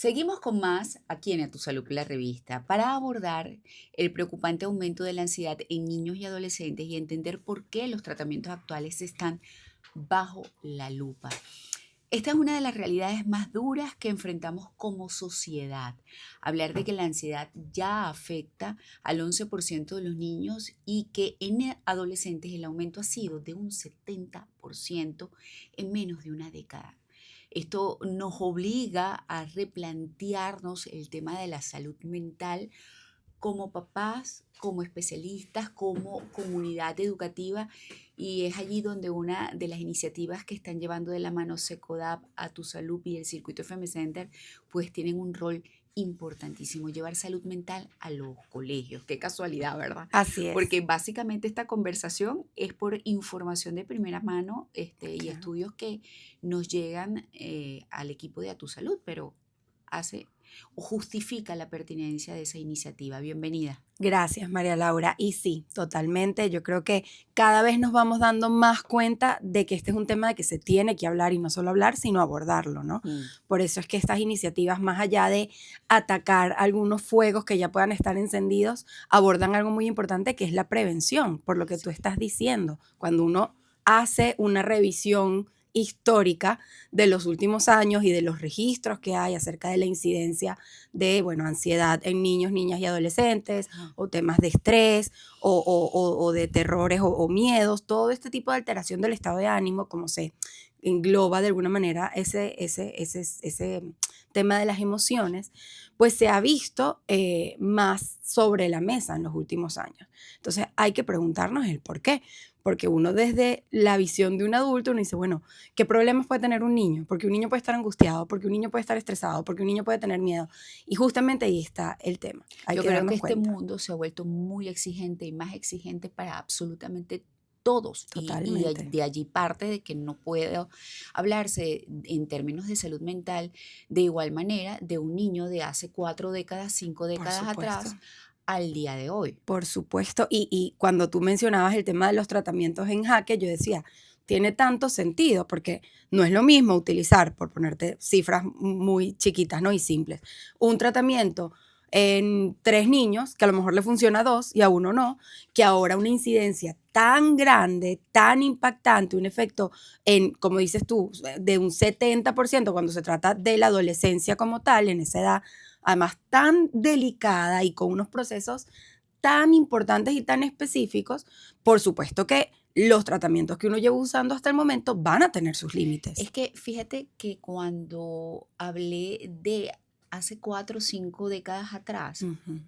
Seguimos con más aquí en A Tu Salud, la revista, para abordar el preocupante aumento de la ansiedad en niños y adolescentes y entender por qué los tratamientos actuales están bajo la lupa. Esta es una de las realidades más duras que enfrentamos como sociedad. Hablar de que la ansiedad ya afecta al 11% de los niños y que en adolescentes el aumento ha sido de un 70% en menos de una década. Esto nos obliga a replantearnos el tema de la salud mental como papás, como especialistas, como comunidad educativa, y es allí donde una de las iniciativas que están llevando de la mano SECODAP, A Tu Salud y el Circuito FM Center, pues tienen un rol importantísimo, llevar salud mental a los colegios. Qué casualidad, ¿verdad? Así es, Porque básicamente esta conversación es por información de primera mano y claro. estudios que nos llegan al equipo de A Tu Salud, pero hace o justifica la pertinencia de esa iniciativa. Bienvenida. Gracias, María Laura. Y sí, totalmente. Yo creo que cada vez nos vamos dando más cuenta de que este es un tema de que se tiene que hablar y no solo hablar, sino abordarlo, ¿no? Mm. Por eso es que estas iniciativas, más allá de atacar algunos fuegos que ya puedan estar encendidos, abordan algo muy importante que es la prevención, por lo que tú Sí. estás diciendo. Cuando uno hace una revisión histórica de los últimos años y de los registros que hay acerca de la incidencia de, bueno, ansiedad en niños, niñas y adolescentes, Ajá. o temas de estrés, o de terrores o miedos, todo este tipo de alteración del estado de ánimo, como se engloba de alguna manera ese tema de las emociones, pues se ha visto más sobre la mesa en los últimos años. Entonces hay que preguntarnos el por qué. Porque uno desde la visión de un adulto, uno dice, bueno, ¿qué problemas puede tener un niño? Porque un niño puede estar angustiado, porque un niño puede estar estresado, porque un niño puede tener miedo. Y justamente ahí está el tema. Hay Yo que creo que darnos este cuenta. mundo se ha vuelto muy exigente y más exigente para absolutamente todos y Totalmente. de allí parte de que no puedo hablarse en términos de salud mental de igual manera de un niño de hace 4 décadas, cinco Por décadas supuesto. atrás al día de hoy. Por supuesto. Y cuando tú mencionabas el tema de los tratamientos en jaque, yo decía, tiene tanto sentido, porque no es lo mismo utilizar, por ponerte cifras muy chiquitas, ¿no? Y simples, un tratamiento en 3 niños, que a lo mejor le funciona a 2 y a uno no, que ahora una incidencia tan grande, tan impactante, un efecto en, como dices tú, de un 70% cuando se trata de la adolescencia como tal, en esa edad, además tan delicada y con unos procesos tan importantes y tan específicos, por supuesto que los tratamientos que uno lleva usando hasta el momento van a tener sus límites. Es que fíjate que cuando hablé de hace 4 o 5 décadas atrás, Ujú,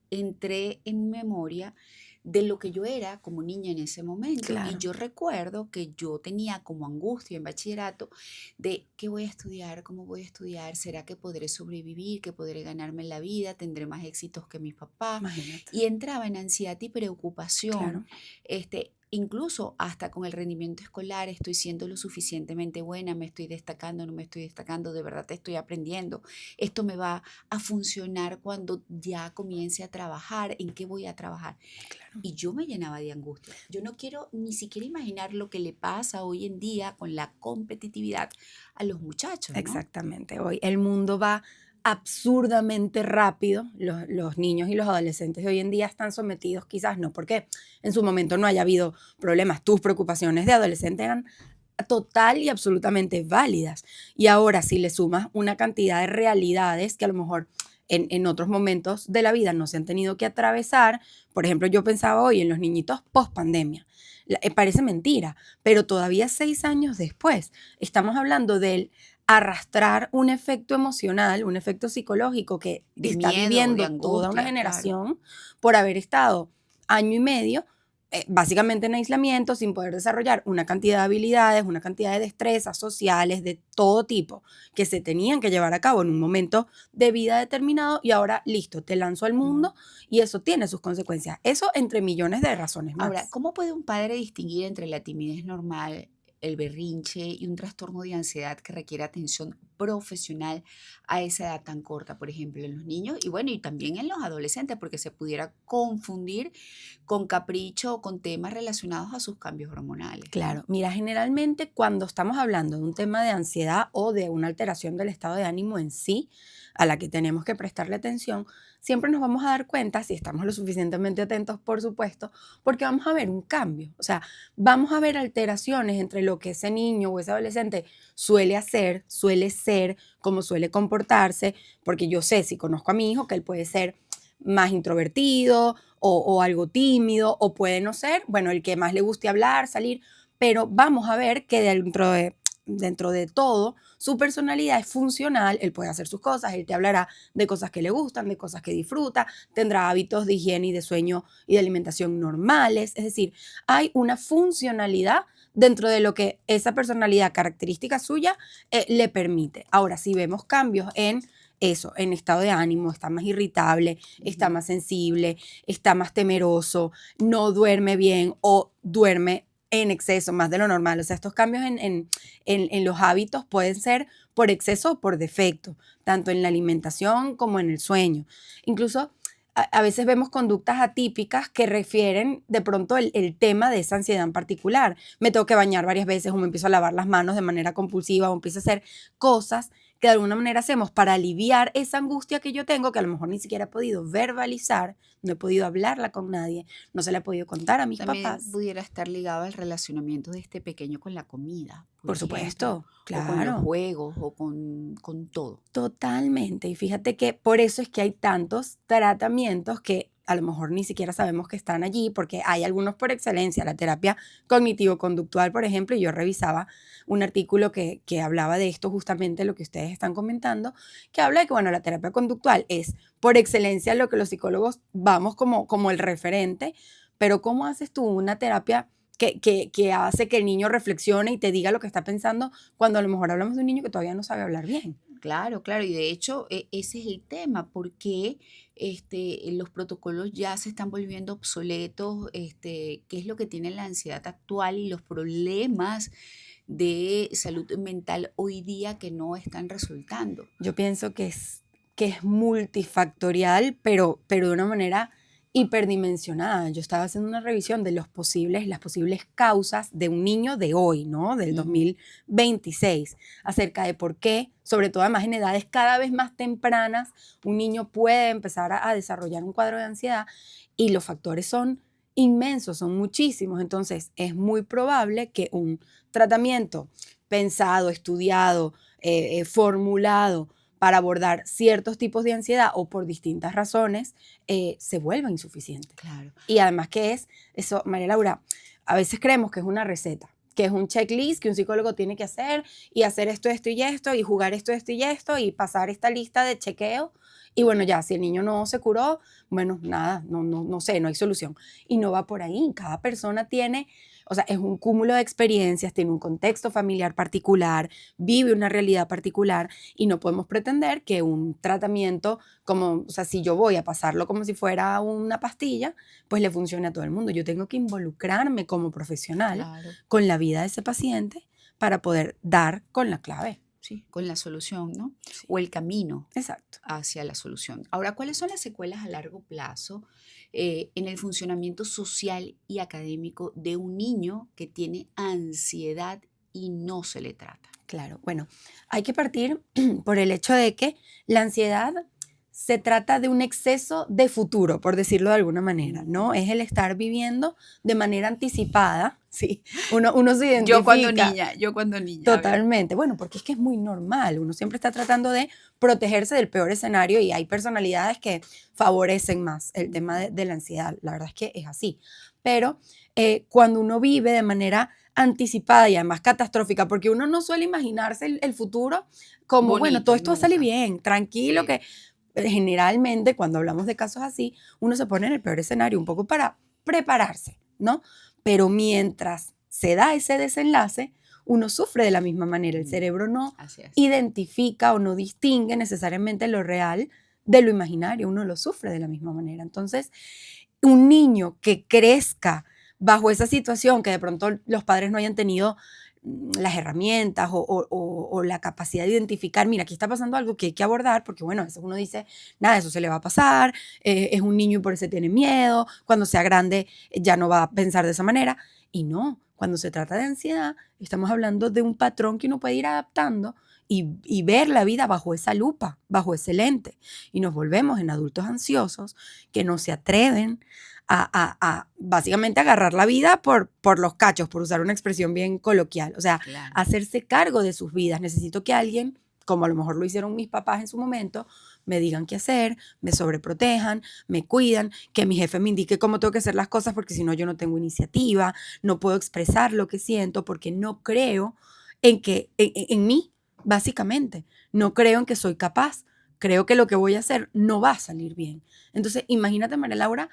entré en memoria de lo que yo era como niña en ese momento. Y claro, yo recuerdo que yo tenía como angustia en bachillerato de qué voy a estudiar, cómo voy a estudiar, será que podré sobrevivir, que podré ganarme la vida, tendré más éxitos que mis papás. imagínate, Y entraba en ansiedad y preocupación, claro. incluso hasta con el rendimiento escolar, estoy siendo lo suficientemente buena, me estoy destacando, no me estoy destacando, de verdad te estoy aprendiendo, esto me va a funcionar cuando ya comience a trabajar, en qué voy a trabajar. Claro. Y yo me llenaba de angustia. Yo no quiero ni siquiera imaginar lo que le pasa hoy en día con la competitividad a los muchachos, ¿no? Exactamente. Hoy el mundo va absurdamente rápido. Los niños y los adolescentes de hoy en día están sometidos, quizás no porque en su momento no haya habido problemas. Tus preocupaciones de adolescente eran total y absolutamente válidas. Y ahora si le sumas una cantidad de realidades que a lo mejor en otros momentos de la vida no se han tenido que atravesar, por ejemplo, yo pensaba hoy en los niñitos post pandemia. Parece mentira, pero todavía 6 años después estamos hablando del arrastrar un efecto emocional, un efecto psicológico que De está miedo, de viviendo toda una angustia, claro. generación por haber estado año y medio básicamente en aislamiento, sin poder desarrollar una cantidad de habilidades, una cantidad de destrezas sociales de todo tipo que se tenían que llevar a cabo en un momento de vida determinado y ahora listo, te lanzo al Ujú. mundo y eso tiene sus consecuencias. Eso entre millones de razones Ahora, más. ¿cómo puede un padre distinguir entre la timidez normal, el berrinche y un trastorno de ansiedad que requiere atención profesional a esa edad tan corta, por ejemplo, en los niños y bueno, y también en los adolescentes, porque se pudiera confundir con capricho o con temas relacionados a sus cambios hormonales, ¿no? Claro, mira, generalmente cuando estamos hablando de un tema de ansiedad o de una alteración del estado de ánimo en sí, a la que tenemos que prestarle atención, siempre nos vamos a dar cuenta, si estamos lo suficientemente atentos, por supuesto, porque vamos a ver un cambio. O sea, vamos a ver alteraciones entre lo que ese niño o ese adolescente suele hacer, suele ser, cómo suele comportarse, porque yo sé, si conozco a mi hijo, que él puede ser más introvertido o algo tímido, o puede no ser, bueno, el que más le guste hablar, salir, pero vamos a ver que dentro de todo, su personalidad es funcional, él puede hacer sus cosas, él te hablará de cosas que le gustan, de cosas que disfruta, tendrá hábitos de higiene y de sueño y de alimentación normales, es decir, hay una funcionalidad dentro de lo que esa personalidad característica suya le permite. Ahora, si vemos cambios en eso, en estado de ánimo, está más irritable, está Ujú. más sensible, está más temeroso, no duerme bien o duerme en exceso, más de lo normal. O sea, estos cambios en los hábitos pueden ser por exceso o por defecto, tanto en la alimentación como en el sueño. Incluso a veces vemos conductas atípicas que refieren de pronto el tema de esa ansiedad en particular. Me tengo que bañar varias veces o me empiezo a lavar las manos de manera compulsiva o empiezo a hacer cosas que de alguna manera hacemos para aliviar esa angustia que yo tengo, que a lo mejor ni siquiera he podido verbalizar, no he podido hablarla con nadie, no se la he podido contar a mis También papás. pudiera estar ligado al relacionamiento de este pequeño con la comida, por Por ejemplo, supuesto, o con los claro. juegos, o con todo. Totalmente. Y fíjate que por eso es que hay tantos tratamientos que a lo mejor ni siquiera sabemos que están allí, porque hay algunos por excelencia, la terapia cognitivo-conductual, por ejemplo, y yo revisaba un artículo que hablaba de esto, justamente lo que ustedes están comentando, que habla de que, bueno, la terapia conductual es por excelencia lo que los psicólogos vamos como el referente, pero ¿cómo haces tú una terapia que hace que el niño reflexione y te diga lo que está pensando cuando a lo mejor hablamos de un niño que todavía no sabe hablar bien? Claro, claro, y de hecho ese es el tema, porque los protocolos ya se están volviendo obsoletos, qué es lo que tiene la ansiedad actual y los problemas de salud mental hoy día que no están resultando. Yo pienso que es multifactorial, pero de una manera hiperdimensionada. Yo estaba haciendo una revisión de las posibles causas de un niño de hoy, ¿no? Del Ujú. 2026, acerca de por qué, sobre todo además en edades cada vez más tempranas, un niño puede empezar a desarrollar un cuadro de ansiedad y los factores son inmensos, son muchísimos. Entonces, es muy probable que un tratamiento pensado, estudiado, formulado para abordar ciertos tipos de ansiedad o por distintas razones, se vuelva insuficiente. Claro. Y además que es, eso, María Laura, a veces creemos que es una receta, que es un checklist que un psicólogo tiene que hacer y hacer esto y esto, y jugar esto y esto, y pasar esta lista de chequeo. Y bueno, ya, si el niño no se curó, bueno, nada, no sé, no hay solución. Y no va por ahí. Cada persona tiene, o sea, es un cúmulo de experiencias, tiene un contexto familiar particular, vive una realidad particular y no podemos pretender que un tratamiento como, o sea, si yo voy a pasarlo como si fuera una pastilla, pues le funcione a todo el mundo. Yo tengo que involucrarme como profesional Claro, con la vida de ese paciente para poder dar con la clave. sí, con la solución, ¿no? Sí, O el camino exacto. hacia la solución. Ahora, ¿cuáles son las secuelas a largo plazo en el funcionamiento social y académico de un niño que tiene ansiedad y no se le trata? Claro, bueno, hay que partir por el hecho de que la ansiedad se trata de un exceso de futuro, por decirlo de alguna manera, Ujú. ¿no? Es el estar viviendo de manera anticipada, ¿sí? Uno se identifica Yo cuando niña, a ver. totalmente, bueno, porque es que es muy normal, uno siempre está tratando de protegerse del peor escenario y hay personalidades que favorecen más el tema Ujú. de la ansiedad, la verdad es que es así, pero cuando uno vive de manera anticipada y además catastrófica, porque uno no suele imaginarse el futuro como, bueno, todo Bonito, esto va a salir nunca. bien, tranquilo, Sí, que generalmente cuando hablamos de casos así, uno se pone en el peor escenario un poco para prepararse, ¿no? Pero mientras se da ese desenlace, uno sufre de la misma manera. El ujú, cerebro no así es. identifica o no distingue necesariamente lo real de lo imaginario, uno lo sufre de la misma manera. Entonces, un niño que crezca bajo esa situación, que de pronto los padres no hayan tenido las herramientas o la capacidad de identificar, mira, aquí está pasando algo que hay que abordar, porque bueno, a veces uno dice, nada, eso se le va a pasar, es un niño y por eso tiene miedo, cuando sea grande ya no va a pensar de esa manera. Y no, cuando se trata de ansiedad, estamos hablando de un patrón que uno puede ir adaptando y ver la vida bajo esa lupa, bajo ese lente. Y nos volvemos en adultos ansiosos que no se atreven a básicamente agarrar la vida por los cachos, por usar una expresión bien coloquial. O sea, Claro. hacerse cargo de sus vidas. Necesito que alguien, como a lo mejor lo hicieron mis papás en su momento, me digan qué hacer, me sobreprotejan, me cuidan, que mi jefe me indique cómo tengo que hacer las cosas porque si no yo no tengo iniciativa, no puedo expresar lo que siento porque no creo en mí, básicamente. No creo en que soy capaz. Creo que lo que voy a hacer no va a salir bien. Entonces, imagínate, María Laura,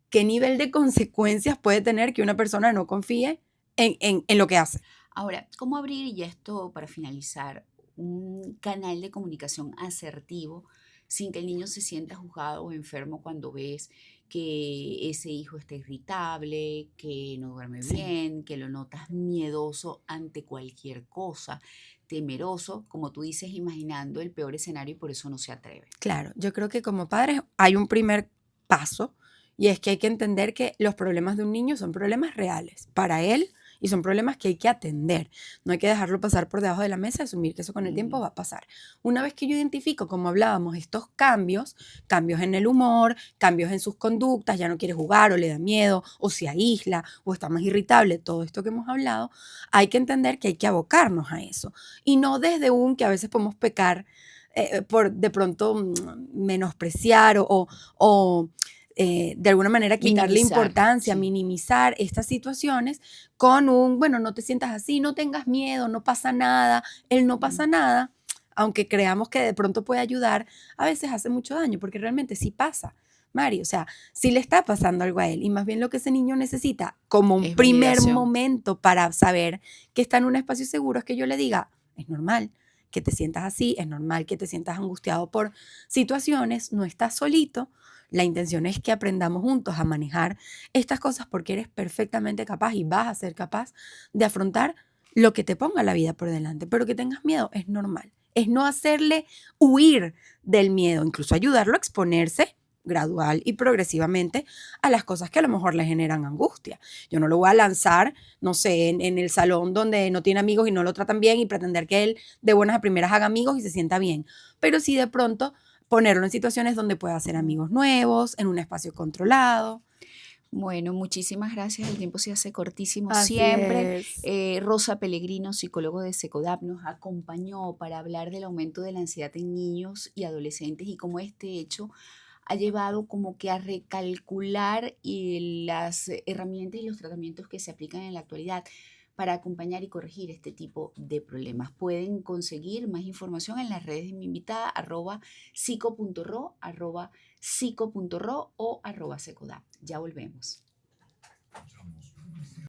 qué nivel de consecuencias puede tener que una persona no confíe en lo que hace. Ahora, ¿cómo abrir, y esto para finalizar, un canal de comunicación asertivo sin que el niño se sienta juzgado o enfermo cuando ves que ese hijo está irritable, que no duerme Sí, bien, que lo notas miedoso ante cualquier cosa, temeroso, como tú dices, imaginando el peor escenario y por eso no se atreve? claro. Yo creo que como padres hay un primer paso y es que hay que entender que los problemas de un niño son problemas reales para él y son problemas que hay que atender. No hay que dejarlo pasar por debajo de la mesa y asumir que eso con el tiempo Mm, va a pasar. Una vez que yo identifico, como hablábamos, estos cambios, cambios en el humor, cambios en sus conductas, ya no quiere jugar o le da miedo o se aísla o está más irritable, todo esto que hemos hablado, hay que entender que hay que abocarnos a eso y no desde un que a veces podemos pecar por de pronto menospreciar o de alguna manera quitarle minimizar, importancia, sí. minimizar estas situaciones con un, bueno, no te sientas así, no tengas miedo, no pasa nada, el no pasa Mm, nada, aunque creamos que de pronto puede ayudar, a veces hace mucho daño, porque realmente sí pasa. Mari, o sea, sí le está pasando algo a él y más bien lo que ese niño necesita como un es primer validación. momento para saber que está en un espacio seguro es que yo le diga, es normal, que te sientas así, es normal que te sientas angustiado por situaciones, no estás solito. La intención es que aprendamos juntos a manejar estas cosas porque eres perfectamente capaz y vas a ser capaz de afrontar lo que te ponga la vida por delante. Pero que tengas miedo es normal. Es no hacerle huir del miedo, incluso ayudarlo a exponerse gradual y progresivamente a las cosas que a lo mejor le generan angustia. Yo no lo voy a lanzar, no sé, en el salón donde no tiene amigos y no lo tratan bien y pretender que él de buenas a primeras haga amigos y se sienta bien. Pero sí de pronto ponerlo en situaciones donde pueda hacer amigos nuevos, en un espacio controlado. Bueno, muchísimas gracias. El tiempo se hace cortísimo Así siempre. es. Rosa Pellegrino, psicólogo de Secodap, nos acompañó para hablar del aumento de la ansiedad en niños y adolescentes y cómo este hecho ha llevado como que a recalcular las herramientas y los tratamientos que se aplican en la actualidad para acompañar y corregir este tipo de problemas. Pueden conseguir más información en las redes de mi invitada, @psico.ro, @psico.ro o @secodap. Ya volvemos.